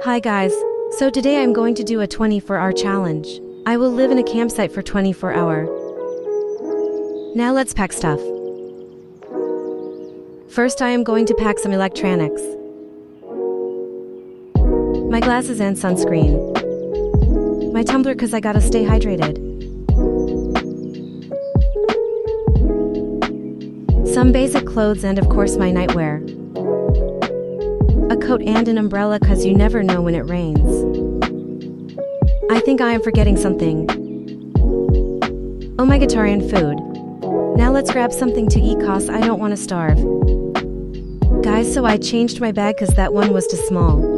Hi guys, so today I'm going to do a 24-hour challenge. I will live in a campsite for 24 hours. Now let's pack stuff. First I am going to pack some electronics, my glasses and sunscreen, my tumbler cause I gotta stay hydrated, some basic clothes and of course my nightwear, a coat and an umbrella cause you never know when it rains. I think I am forgetting something. Oh, my guitar and food. Now let's grab something to eat cause I don't want to starve. Guys, so I changed my bag cause that one was too small.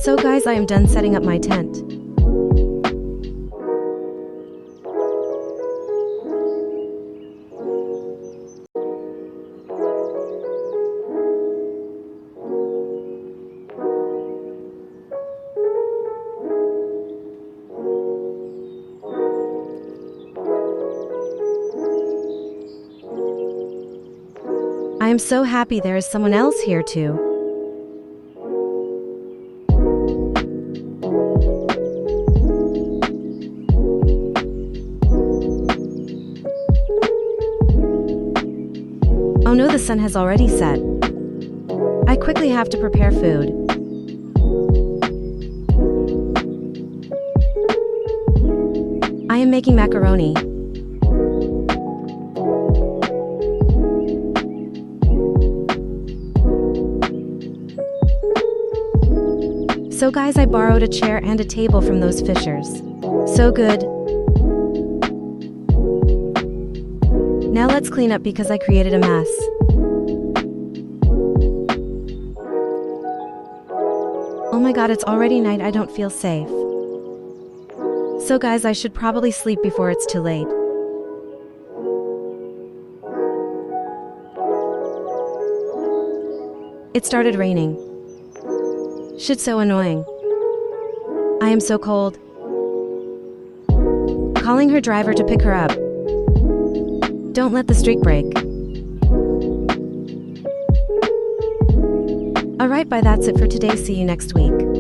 So guys, I am done setting up my tent. I am so happy there is someone else here too. Oh no, the sun has already set. I quickly have to prepare food. I am making macaroni. So guys, I borrowed a chair and a table from those fishers. So good. Now let's clean up because I created a mess. Oh my god, it's already night, I don't feel safe. So guys, I should probably sleep before it's too late. It started raining. Shit, so annoying. I am so cold. Calling her driver to pick her up. Don't let the streak break. Alright, bye, that's it for today. See you next week.